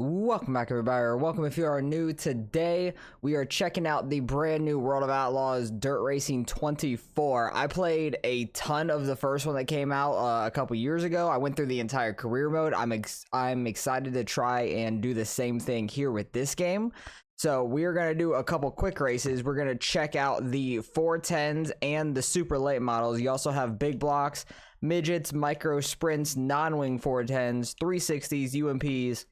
Welcome back, everybody, or welcome if you are new. Today we are checking out the brand new World of Outlaws Dirt Racing 24. I played a ton of the first one that came out a couple years ago. I went through the entire career mode. I'm excited to try and do the same thing here with this game. So we are going to do a couple quick races. We're going to check out the 410s and the super late models. You also have big blocks, midgets, micro sprints, non-wing 410s, 360s, UMPs,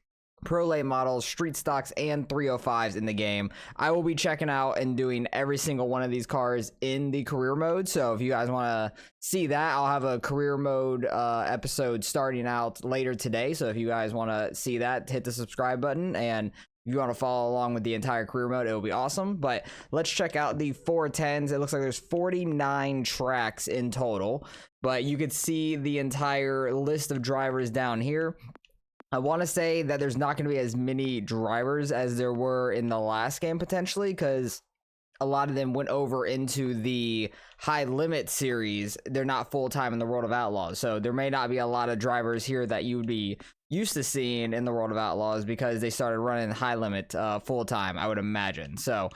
pro late models, street stocks, and 305s in the game. I will be checking out and doing every single one of these cars in the career mode. So if you guys want to see that, I'll have a career mode episode starting out later today. So if you guys want to see that, hit the subscribe button, and if you want to follow along with the entire career mode, it'll be awesome. But let's check out the 410s. It looks like there's 49 tracks in total, but you could see the entire list of drivers down here. I want to say that there's not going to be as many drivers as there were in the last game, potentially, because a lot of them went over into the high limit series. They're not full-time in the World of Outlaws, so there may not be a lot of drivers here that you would be used to seeing in the World of Outlaws because they started running high limit full-time, I would imagine. So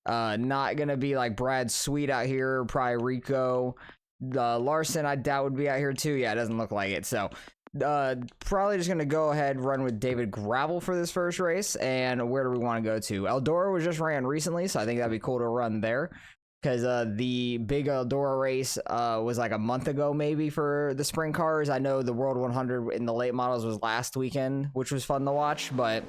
not going to be like Brad Sweet out here, probably Rico. Larson, I doubt, would be out here too. Yeah, it doesn't look like it. So probably just gonna go ahead and run with David Gravel for this first race. And where do we want to go to? Eldora was just ran recently, so I think that'd be cool to run there, because the big Eldora race was like a month ago maybe for the sprint cars. I know the World 100 in the late models was last weekend, which was fun to watch, but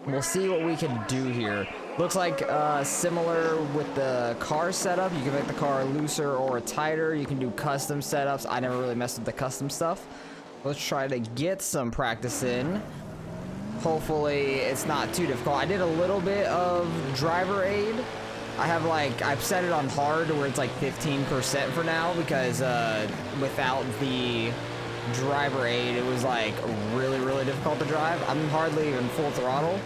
we'll see what we can do here. Looks like similar with the car setup. You can make the car looser or tighter. You can do custom setups. I never really messed with the custom stuff. Let's try to get some practice in. Hopefully it's not too difficult. I did a little bit of driver aid. I've set it on hard where it's like 15% for now, because without the driver aid it was like really difficult to drive. I'm hardly even full throttle.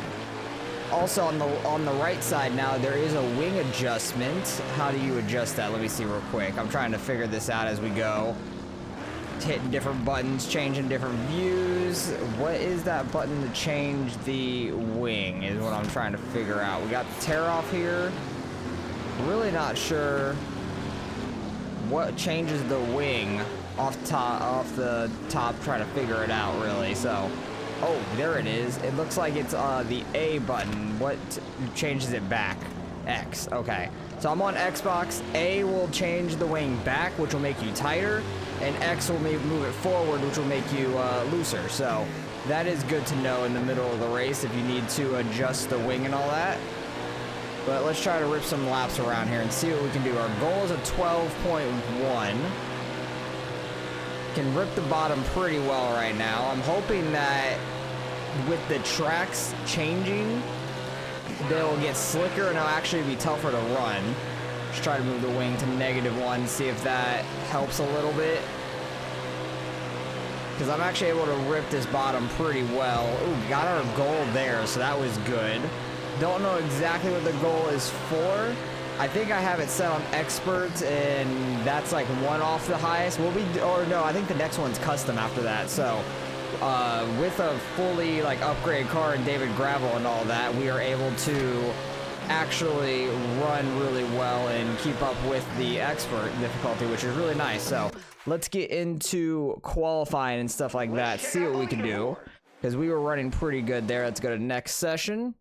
Also on the right side now there is a wing adjustment. How do you adjust that? Let me see real quick. I'm trying to figure this out as we go. Hitting different buttons, changing different views. What is that button to change the wing is what I'm trying to figure out. We got the tear off here. Really not sure what changes the wing off the top. Trying to figure it out really. So, oh, there it is. It looks like it's the A button. What changes it back? X. Okay. So I'm on Xbox. A will change the wing back, which will make you tighter, and X will move it forward, which will make you looser. So that is good to know in the middle of the race if you need to adjust the wing and all that. But let's try to rip some laps around here and see what we can do. Our goal is a 12.1. Can rip the bottom pretty well right now. I'm hoping that with the tracks changing, they'll get slicker and it'll actually be tougher to run. Just try to move the wing to -1, see if that helps a little bit, because I'm actually able to rip this bottom pretty well. Ooh, got our goal there, so that was good. Don't know exactly what the goal is for. I think I have it set on expert, and that's like one off the highest. Or no, I think the next one's custom after that. So with a fully like upgrade car and David Gravel and all that, we are able to actually run really well and keep up with the expert difficulty, which is really nice. So let's get into qualifying and stuff like that, see what we can do, because we were running pretty good there. Let's go to next session.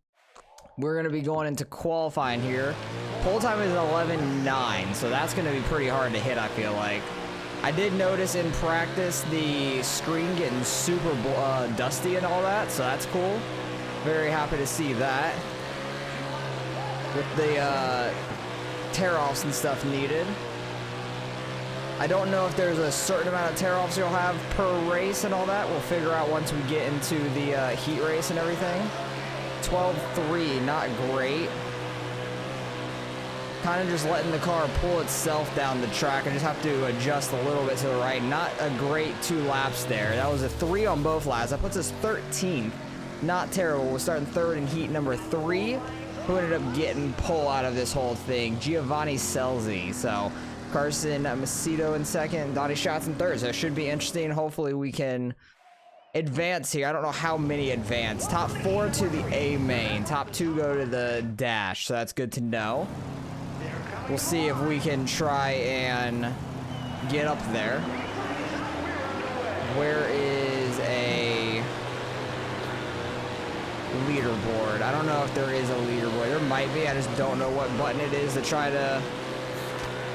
We're going to be going into qualifying here. Pole time is 11.9, so that's going to be pretty hard to hit, I feel like. I did notice in practice the screen getting super dusty and all that, so that's cool. Very happy to see that. With the tear-offs and stuff needed. I don't know if there's a certain amount of tear-offs you'll have per race and all that. We'll figure out once we get into the heat race and everything. 12.3, not great. Kind of just letting the car pull itself down the track. I just have to adjust a little bit to the right. Not a great 2 laps there. That was a 3 on both laps. That puts us 13th. Not terrible. We're starting 3rd in heat number 3. Who ended up getting pole out of this whole thing? Giovanni Selzi. So Carson Macedo in 2nd, Donnie Schatz in 3rd. So it should be interesting. Hopefully we can advance here. I don't know how many advance. Top 4 to the A main. Top 2 go to the dash, so that's good to know. We'll see if we can try and get up there. Where is a leaderboard? I don't know if there is a leaderboard. There might be. I just don't know what button it is to try to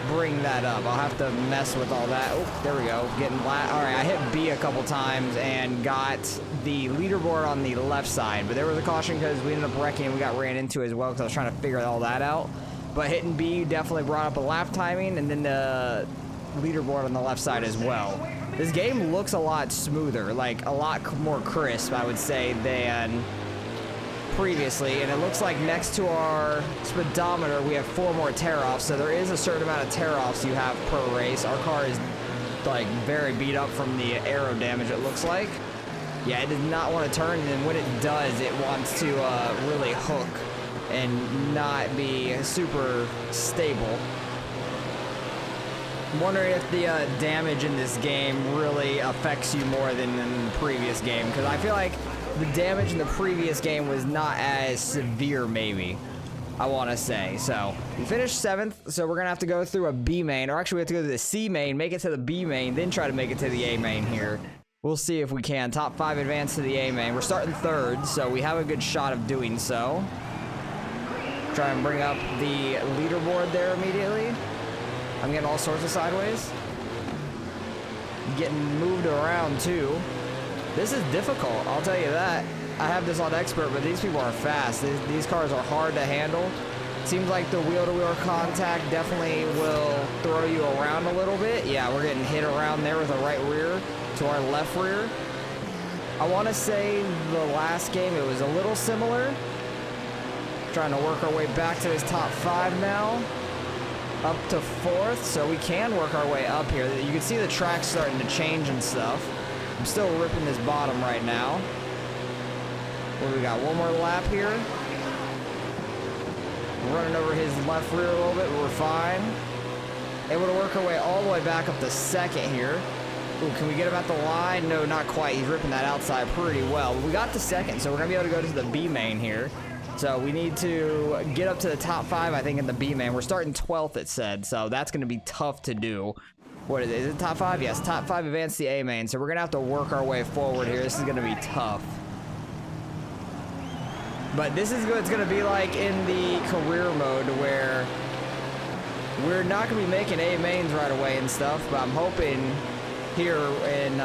bring that up. I'll have to mess with all that. Oh, there we go. Getting all right, I hit B a couple times and got the leaderboard on the left side, but there was a caution because we ended up wrecking and we got ran into as well because I was trying to figure all that out. But hitting B definitely brought up a lap timing and then the leaderboard on the left side as well. This game looks a lot smoother, like a lot more crisp, I would say, than previously, and it looks like next to our speedometer we have 4 more tear-offs, so there is a certain amount of tear-offs you have per race. Our car is like very beat up from the aero damage, it looks like. Yeah, it does not want to turn, and then when it does, it wants to really hook and not be super stable. I'm wondering if the damage in this game really affects you more than in the previous game, because I feel like the damage in the previous game was not as severe, maybe, I want to say. So we finished 7th, so we're gonna have to go through a B main, or actually we have to go to the C main, make it to the B main, then try to make it to the A main here. We'll see if we can. Top 5 advance to the A main. We're starting 3rd, so we have a good shot of doing so. Try and bring up the leaderboard there immediately. I'm getting all sorts of sideways. Getting moved around too. This is difficult, I'll tell you that. I have this on expert, but these people are fast. These cars are hard to handle. Seems like the wheel-to-wheel contact definitely will throw you around a little bit. Yeah, we're getting hit around there with the right rear to our left rear. I want to say the last game it was a little similar. Trying to work our way back to this top 5 now. Up to 4th, so we can work our way up here. You can see the track starting to change and stuff. I'm still ripping this bottom right now. What do we got? One more lap here. Running over his left rear a little bit, but we're fine. Able to work our way all the way back up to 2nd here. Ooh, can we get him at the line? No, not quite. He's ripping that outside pretty well. But we got to 2nd, so we're going to be able to go to the B main here. So we need to get up to the top 5, I think, in the B main. We're starting 12th, it said, so that's going to be tough to do. What is it? Is it top 5? Yes, top 5 advance the A main. So we're going to have to work our way forward here. This is going to be tough. But this is what it's going to be like in the career mode, where we're not going to be making A mains right away and stuff, but I'm hoping here in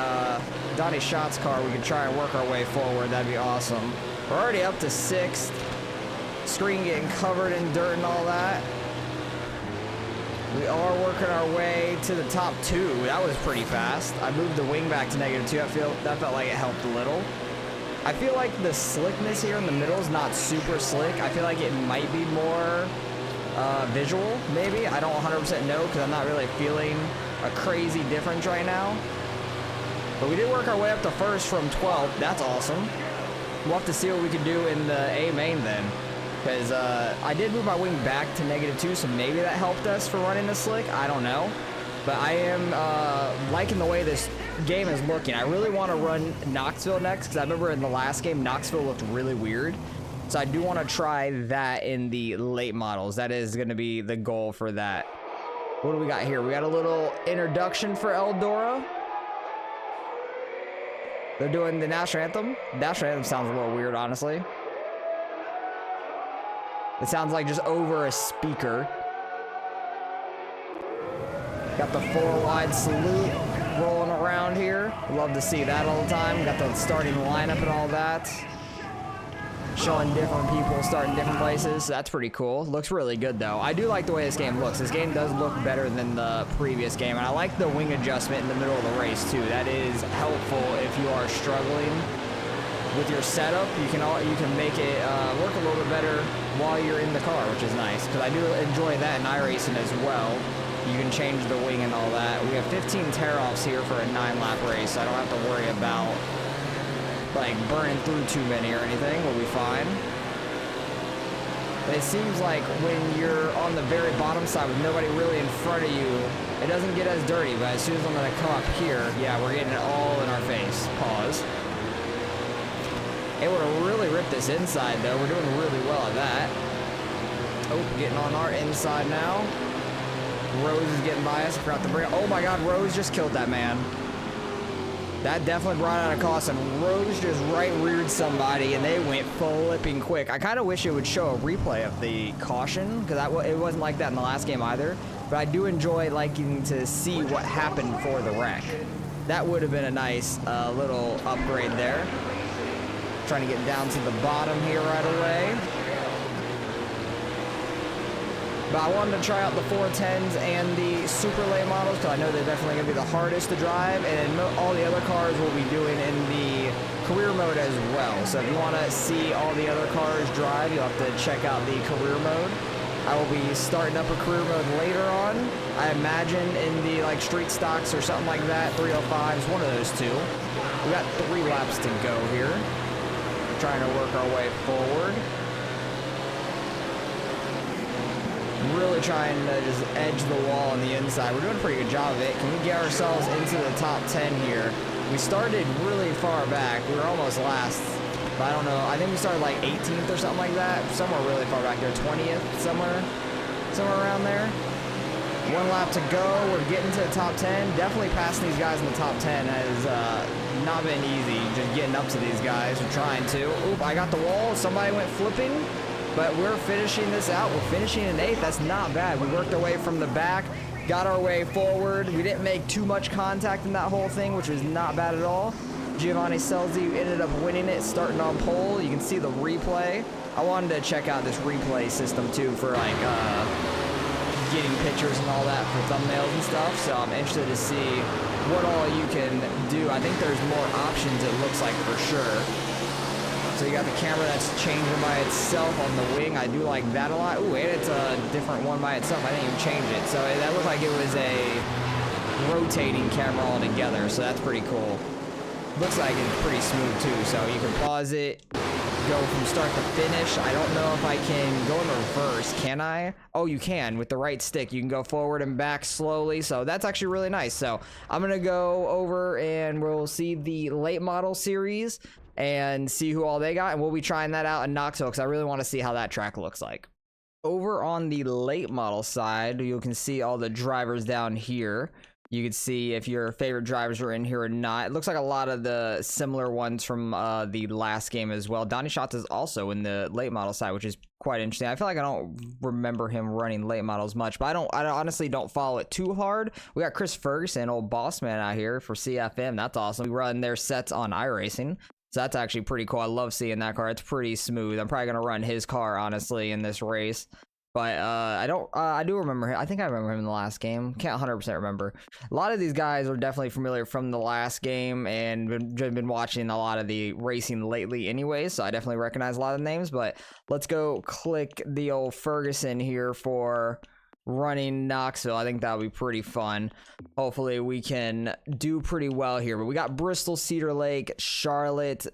Donnie Schott's car we can try and work our way forward. That'd be awesome. We're already up to 6th. Screen getting covered in dirt and all that. We are working our way to the top 2. That was pretty fast. I moved the wing back to -2. That felt like it helped a little. I feel like the slickness here in the middle is not super slick. I feel like it might be more visual, maybe. I don't 100% know because I'm not really feeling a crazy difference right now. But we did work our way up to 1st from 12th. That's awesome. We'll have to see what we can do in the A main then. Because I did move my wing back to -2, so maybe that helped us for running the slick. I don't know. But I am liking the way this game is looking. I really want to run Knoxville next, because I remember in the last game, Knoxville looked really weird. So I do want to try that in the late models. That is going to be the goal for that. What do we got here? We got a little introduction for Eldora. They're doing the national anthem. National anthem sounds a little weird, honestly. It sounds like just over a speaker. Got the 4-wide salute rolling around here. Love to see that all the time. Got the starting lineup and all that. Showing different people starting different places. That's pretty cool. Looks really good though. I do like the way this game looks. This game does look better than the previous game, and I like the wing adjustment in the middle of the race too. That is helpful if you are struggling with your setup. You can make it work a little bit better while you're in the car, which is nice, because I do enjoy that in iRacing as well. You can change the wing and all that. We have 15 tear-offs here for a 9-lap race, so I don't have to worry about like burning through too many or anything. We'll be fine. But it seems like when you're on the very bottom side with nobody really in front of you, it doesn't get as dirty. But as soon as I'm gonna come up here, yeah, we're getting it all in our face. Pause. It would have really ripped this inside, though. We're doing really well at that. Oh, getting on our inside now. Rose is getting by us. I forgot to bring. Oh my God, Rose just killed that man. That definitely brought out a cost, and Rose just right-reared somebody, and they went flipping quick. I kind of wish it would show a replay of the caution, because it wasn't like that in the last game either. But I do enjoy liking to see what happened for the wreck. That would have been a nice little upgrade there. Trying to get down to the bottom here right away. But I wanted to try out the 410s and the super late models because I know they're definitely going to be the hardest to drive, and all the other cars we'll be doing in the career mode as well. So if you want to see all the other cars drive, you'll have to check out the career mode. I will be starting up a career mode later on. I imagine in the like street stocks or something like that, 305s, one of those two. We got 3 laps to go here. Trying to work our way forward. Really trying to just edge the wall on the inside. We're doing a pretty good job of it. Can we get ourselves into the top 10 here? We started really far back. We were almost last, but I don't know. I think we started like 18th or something like that. Somewhere really far back there. 20th, somewhere around there. 1 lap to go. We're getting to the top 10. Definitely passing these guys in the top 10 has not been easy. Just getting up to these guys. We're trying to. Oop, I got the wall. Somebody went flipping. But we're finishing this out. We're finishing in 8th. That's not bad. We worked our way from the back, got our way forward. We didn't make too much contact in that whole thing, which was not bad at all. Giovanni Selzi ended up winning it, starting on pole. You can see the replay. I wanted to check out this replay system too for like getting pictures and all that for thumbnails and stuff. So I'm interested to see what all you can do. I think there's more options, it looks like, for sure. So you got the camera that's changing by itself on the wing. I do like that a lot. Ooh, and it's a different one by itself. I didn't even change it. So that looked like it was a rotating camera altogether. So that's pretty cool. Looks like it's pretty smooth too. So you can pause it, go from start to finish. I don't know if I can go in reverse. Can I? Oh, you can. With the right stick, you can go forward and back slowly. So that's actually really nice. So I'm going to go over and we'll see the late model series and see who all they got, and we'll be trying that out in Knoxville because I really want to see how that track looks like. Over on the late model side, you can see all the drivers down here. You can see if your favorite drivers are in here or not. It looks like a lot of the similar ones from the last game as well. Donny Schatz is also in the late model side, which is quite interesting. I feel like I don't remember him running late models much, but I honestly don't follow it too hard. We got Chris Ferguson, old boss man out here for CFM. That's awesome. We run their sets on iRacing. So that's actually pretty cool. I love seeing that car. It's pretty smooth. I'm probably going to run his car, honestly, in this race. But I do remember him. I think I remember him in the last game. Can't 100% remember. A lot of these guys are definitely familiar from the last game and been watching a lot of the racing lately anyway. So I definitely recognize a lot of the names. But let's go click the old Ferguson here for running Knoxville. I think that'll be pretty fun. Hopefully we can do pretty well here. But we got Bristol, Cedar Lake, Charlotte,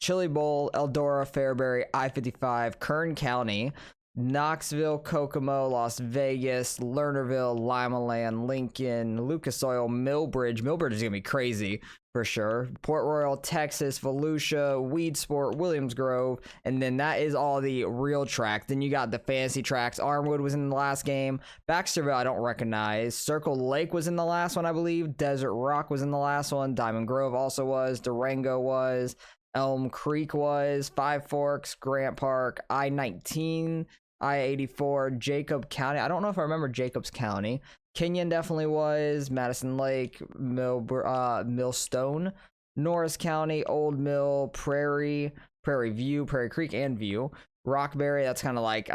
Chili Bowl, Eldora, Fairbury, I-55, Kern County, Knoxville, Kokomo, Las Vegas, Lernerville, Limaland, Lincoln, Lucas Oil, Millbridge. Millbridge is going to be crazy for sure. Port Royal, Texas, Volusia, Weedsport, Williams Grove, and then that is all the real tracks. Then you got the fancy tracks. Armwood was in the last game. Baxterville, I don't recognize. Circle Lake was in the last one, I believe. Desert Rock was in the last one. Diamond Grove also was. Durango was. Elm Creek was. Five Forks, Grant Park, I-19, I-84, Jacob County. I don't know if I remember Jacobs County. Kenyon definitely was. Madison Lake, Millstone, Norris County, Old Mill, Prairie, Prairie View, Prairie Creek and View. Rockberry, that's kind of like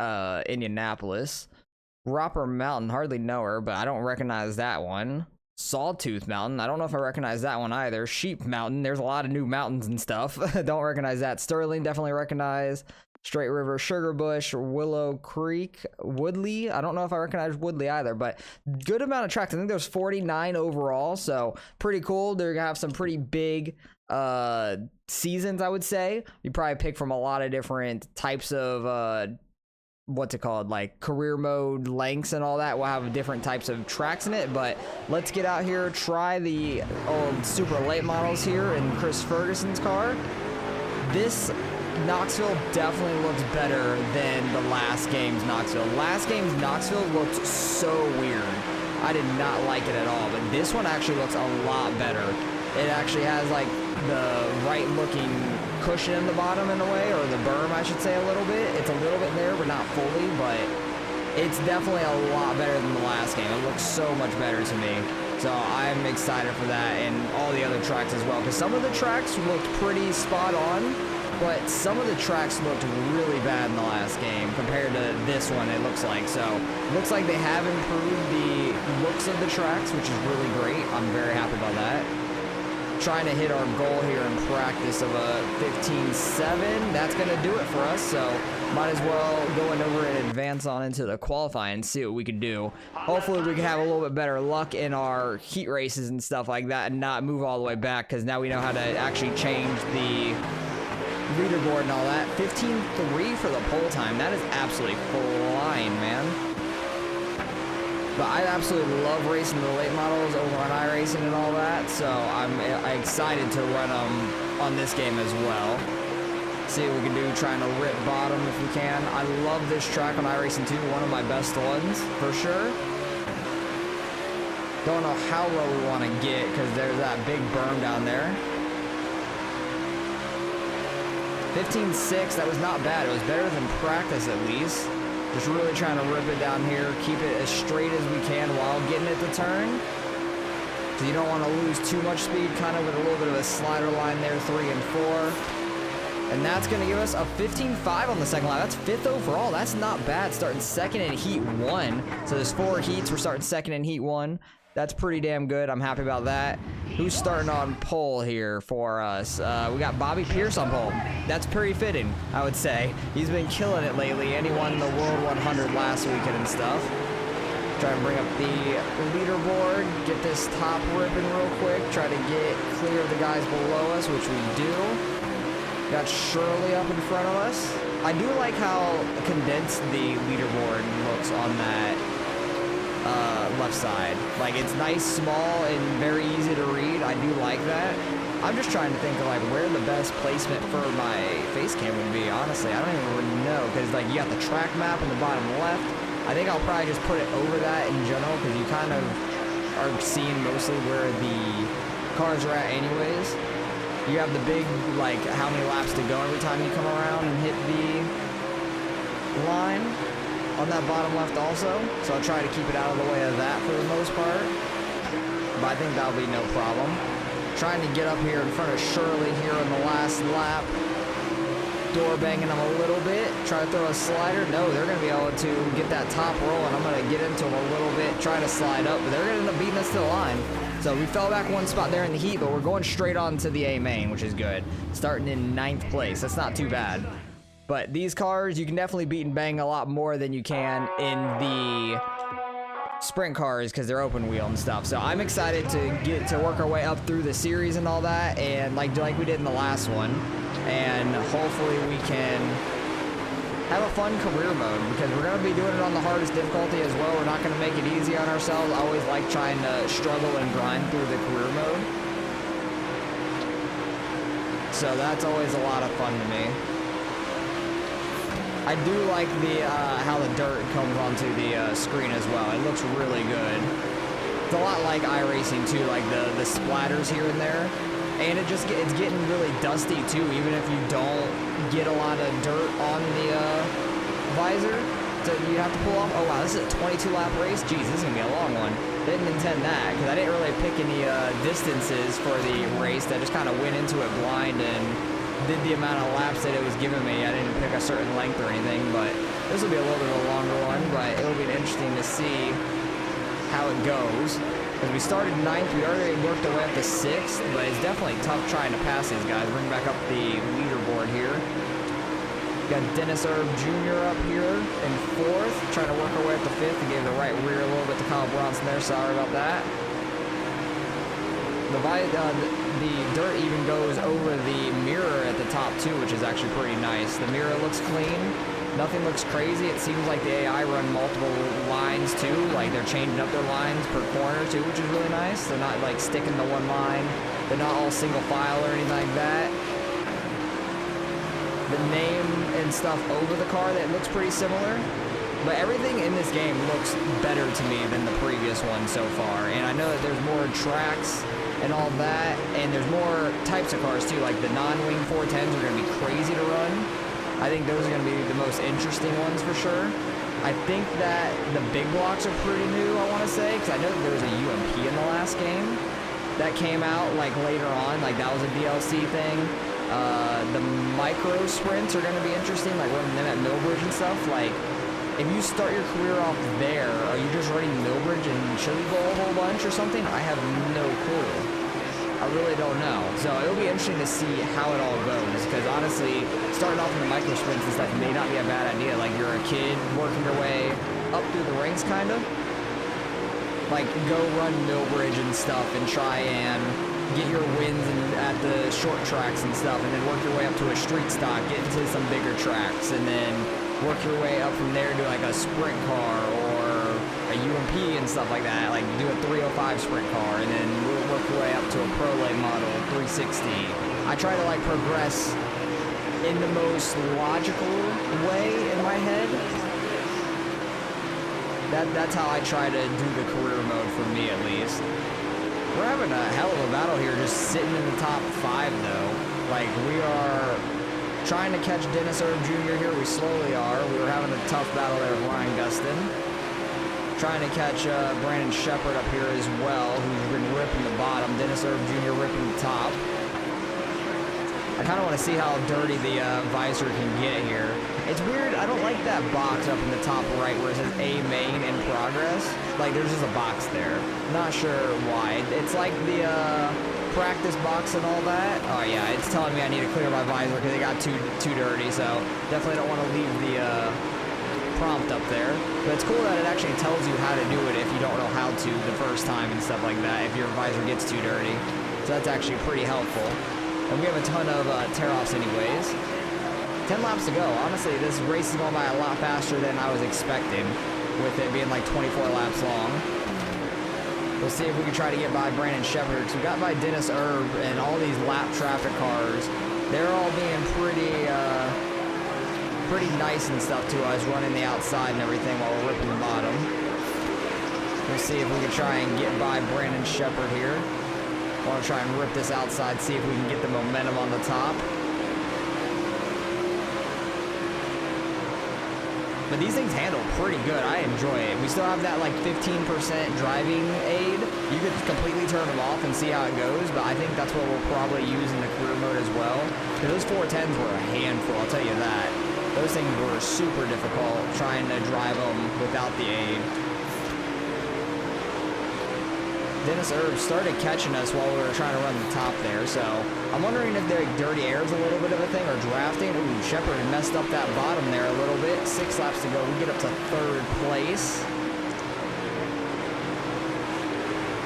Indianapolis. Roper Mountain, hardly know her, but I don't recognize that one. Sawtooth Mountain, I don't know if I recognize that one either. Sheep Mountain, there's a lot of new mountains and stuff. Don't recognize that. Sterling, definitely recognize. Straight River, Sugar Bush, Willow Creek, Woodley. I don't know if I recognize Woodley either, but good amount of tracks. I think there's 49 overall, so pretty cool. They're gonna have some pretty big seasons, I would say. You probably pick from a lot of different types of what's it called, like career mode lengths and all that. We'll have different types of tracks in it, but let's get out here, try the old super late models here in Chris Ferguson's car. this Knoxville definitely looks better than the last game's Knoxville. Last game's Knoxville looked so weird. I did not like it at all, but this one actually looks a lot better. It actually has like the right looking cushion in the bottom in a way, or the berm I should say a little bit. It's a little bit there, but not fully, but it's definitely a lot better than the last game. It looks so much better to me. So I'm excited for that and all the other tracks as well, because some of the tracks looked pretty spot on, but some of the tracks looked really bad in the last game compared to this one, it looks like. So it looks like they have improved the looks of the tracks, which is really great. I'm very happy about that. Trying to hit our goal here in practice of a 15.7. That's going to do it for us, so might as well go over and advance on into the qualifying and see what we can do. Hopefully we can have a little bit better luck in our heat races and stuff like that and not move all the way back, because now we know how to actually change the leaderboard and all that. 15.3 for the pole time. That is absolutely flying, man. But I absolutely love racing the late models over on iRacing and all that, so I'm excited to run them on this game as well. See what we can do, trying to rip bottom if we can. I love this track on iRacing 2, one of my best ones, for sure. Don't know how low we want to get, because there's that big berm down there. 15.6, that was not bad. It was better than practice at least. Just really trying to rip it down here, keep it as straight as we can while getting it to turn. So you don't want to lose too much speed, kind of with a little bit of a slider line there, 3 and 4. And that's going to give us a 15.5 on the second lap. That's 5th overall. That's not bad, starting second in Heat 1. So there's 4 heats. We're starting second in Heat 1. That's pretty damn good. I'm happy about that. Who's starting on pole here for us? We got Bobby Pierce on pole. That's pretty fitting, I would say. He's been killing it lately, and he won the World 100 last weekend and stuff. Try to bring up the leaderboard, get this top ripping real quick, try to get clear of the guys below us, which we do. Got Shirley up in front of us. I do like how condensed the leaderboard looks on that left side. Like, it's nice, small, and very easy to read. I do like that. I'm just trying to think of like where the best placement for my face cam would be, honestly. I don't even really know, because like you got the track map in the bottom left. I think I'll probably just put it over that in general, because you kind of are seeing mostly where the cars are at anyways. You have the big, like, how many laps to go every time you come around and hit the line on that bottom left also. So I'll try to keep it out of the way of that for the most part. But I think that'll be no problem. Trying to get up here in front of Shirley here in the last lap. Door banging them a little bit. Try to throw a slider. No, they're going to be able to get that top roll, and I'm going to get into them a little bit, try to slide up, but they're going to end up beating us to the line. So we fell back one spot there in the heat, but we're going straight on to the A main, which is good. Starting in 9th place. That's not too bad. But these cars, you can definitely beat and bang a lot more than you can in the sprint cars, because they're open wheel and stuff. So I'm excited to get to work our way up through the series and all that, and like we did in the last one. And hopefully we can have a fun career mode, because we're going to be doing it on the hardest difficulty as well. We're not going to make it easy on ourselves. I always like trying to struggle and grind through the career mode. So that's always a lot of fun to me. I do like the how the dirt comes onto the screen as well. It looks really good. It's a lot like iRacing too, like the splatters here and there. And it's getting really dusty too, even if you don't get a lot of dirt on the visor. So you have to pull off. Oh wow, this is a 22 lap race. Jeez, this is gonna be a long one. Didn't intend that, because I didn't really pick any distances for the race. I just kind of went into it blind and did the amount of laps that it was giving me. I didn't pick a certain length or anything, but this will be a little bit of a longer one, but it'll be interesting to see how it goes. Because we started 9th, we already worked our way up to 6th, but it's definitely tough trying to pass these guys. Bring back up the leaderboard here. Got Dennis Erb Jr. up here in 4th, trying to work our way up to 5th. He gave the right rear a little bit to Kyle Bronson there, sorry about that. The dirt even goes over the mirror at the top too, which is actually pretty nice. The mirror looks clean. Nothing looks crazy. It seems like the AI run multiple lines too, like they're changing up their lines per corner too, which is really nice. They're not like sticking to one line. They're not all single file or anything like that. the name and stuff over the car that looks pretty similar. But everything in this game looks better to me than the previous one so far. And I know that there's more tracks and all that, and there's more types of cars too. Like the non-wing 410s are going to be crazy to run. I think those are going to be the most interesting ones for sure. I think that the big blocks are pretty new, I want to say, because I know that there was a UMP in the last game that came out like later on, like that was a DLC thing. The micro sprints are going to be interesting, like running them at Millbridge and stuff. Like, if you start your career off there, are you just running Millbridge and Chili Bowl a whole bunch or something? I have no clue. I really don't know. So it'll be interesting to see how it all goes, because honestly, starting off in the micro sprints and stuff may not be a bad idea. Like, you're a kid working your way up through the ranks, kind of. Like, go run Millbridge and stuff and try and get your wins at the short tracks and stuff, and then work your way up to a street stock, get into some bigger tracks, and then work your way up from there to like a sprint car or a UMP and stuff like that. Like, do a 305 sprint car, and then work your way up to a Pro Late model 360. I try to like progress in the most logical way in my head. That's how I try to do the career mode for me, at least. We're having a hell of a battle here, just sitting in the top 5 though. Like, we are trying to catch Dennis Erb Jr. here. We slowly are. We were having a tough battle there with Ryan Gustin. Trying to catch Brandon Shepard up here as well, who's been ripping the bottom. Dennis Erb Jr. ripping the top. I kind of want to see how dirty the visor can get here. It's weird. I don't like that box up in the top right where it says A main in progress. Like, there's just a box there. Not sure why. It's like the practice box and all that. Oh yeah, it's telling me I need to clear my visor because it got too dirty. So definitely don't want to leave the prompt up there. But it's cool that it actually tells you how to do it if you don't know how to the first time and stuff like that, if your visor gets too dirty. So that's actually pretty helpful. And we have a ton of tear-offs anyways. 10 laps to go. Honestly, this race is going by a lot faster than I was expecting, with it being like 24 laps long. We'll see if we can try to get by Brandon Shepard. So we got by Dennis Erb and all these lap traffic cars. They're all being pretty nice and stuff to us, running the outside and everything while we're ripping the bottom. We'll see if we can try and get by Brandon Shepard here. I want to try and rip this outside, see if we can get the momentum on the top. But these things handle pretty good. I enjoy it. We still have that like 15% driving aid. You could completely turn them off and see how it goes, but I think that's what we'll probably use in the career mode as well. Because those 410s were a handful, I'll tell you that. Those things were super difficult trying to drive them without the aid. Dennis Erb started catching us while we were trying to run the top there, so I'm wondering if the dirty air is a little bit of a thing, or drafting. Ooh, Shepard messed up that bottom there a little bit. 6 laps to go. We get up to 3rd place.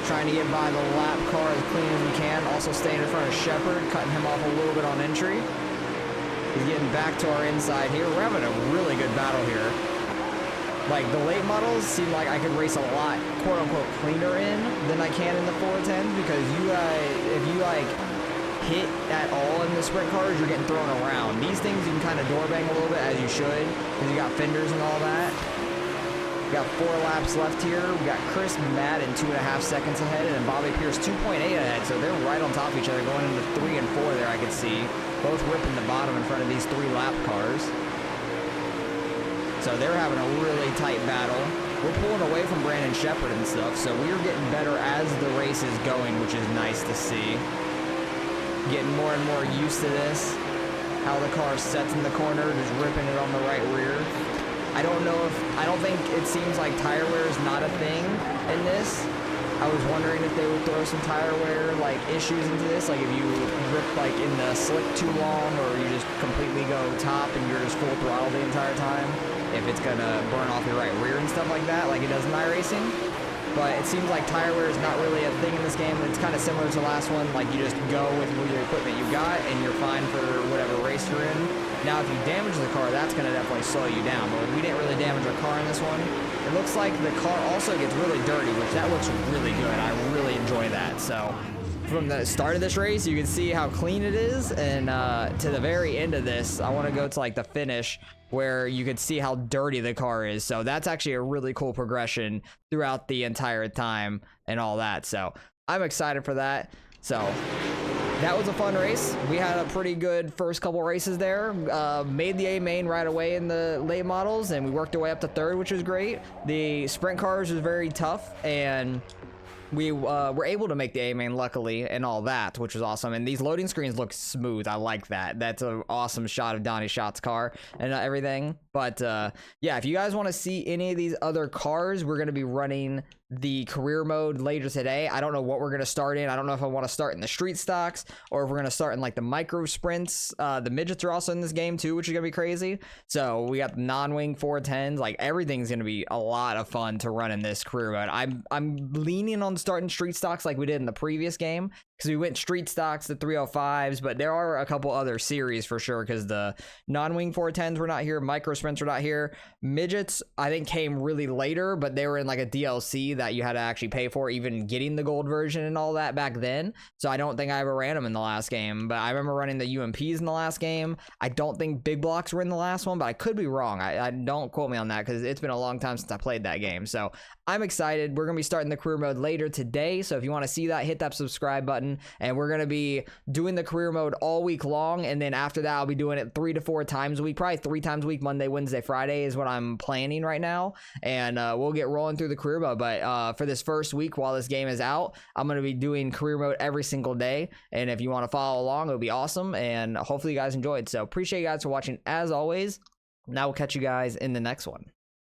Trying to get by the lap car as clean as we can. Also staying in front of Shepard, cutting him off a little bit on entry. He's getting back to our inside here. We're having a really good battle here. Like, the late models seem like I could race a lot, quote-unquote, cleaner in than I can in the 410, because if you, like, hit at all in the sprint cars, you're getting thrown around. These things you can kind of door bang a little bit, as you should, because you got fenders and all that. We got 4 laps left here. We got Chris Matt in 2.5 seconds ahead, and then Bobby Pierce 2.8 ahead, so they're right on top of each other, going into 3 and 4 there, I could see. Both ripping the bottom in front of these 3 lap cars. So they're having a really tight battle. We're pulling away from Brandon Shepard and stuff, so we're getting better as the race is going, which is nice to see. Getting more and more used to this. How the car sets in the corner, just ripping it on the right rear. I don't think it seems like tire wear is not a thing in this. I was wondering if they would throw some tire wear like issues into this, like if you rip like in the slick too long, or you just completely go top and you're just full throttle the entire time, if it's gonna burn off your right rear and stuff like that, like it does in iRacing. But it seems like tire wear is not really a thing in this game. It's kind of similar to the last one, like you just go with your equipment you got and you're fine for whatever race you're in. Now if you damage the car, that's gonna definitely slow you down, but we didn't really damage our car in this one. It looks like the car also gets really dirty, which that looks really good. I really enjoy that. So from the start of this race, you can see how clean it is, and to the very end of this, I want to go to like the finish where you could see how dirty the car is. So that's actually a really cool progression throughout the entire time and all that. So I'm excited for that. So that was a fun race. We had a pretty good first couple races there. Made the A main right away in the late models, and we worked our way up to third, which was great. The sprint cars was very tough, and we were able to make the A main luckily and all that, which was awesome. And these loading screens look smooth. I like that. That's an awesome shot of Donnie Schott's car and everything. But yeah, if you guys want to see any of these other cars, we're going to be running the career mode later today. I don't know what we're going to start in. I don't know if I want to start in the street stocks or if we're going to start in like the micro sprints. The midgets are also in this game too, which is going to be crazy. So we got the non-wing 410s. Like everything's going to be a lot of fun to run in this career mode. I'm leaning on starting street stocks like we did in the previous game, because we went street stocks to 305s, but there are a couple other series for sure, because the non-wing 410s were not here, micro sprints were not here. Midgets I think came really later, but they were in like a DLC that you had to actually pay for, even getting the gold version and all that back then. So I don't think I ever ran them in the last game, but I remember running the UMPs in the last game. I don't think big blocks were in the last one, but I could be wrong. I don't quote me on that, because it's been a long time since I played that game. So I'm excited. We're gonna be starting the career mode later today, so if you want to see that, hit that subscribe button. And we're going to be doing the career mode all week long, and then after that I'll be doing it 3 to 4 times a week, probably 3 times a week. Monday, Wednesday, Friday is what I'm planning right now, and we'll get rolling through the career mode. But for this first week while this game is out, I'm going to be doing career mode every single day, and if you want to follow along, it'll be awesome, and hopefully you guys enjoyed. So appreciate you guys for watching as always. Now we'll catch you guys in the next one.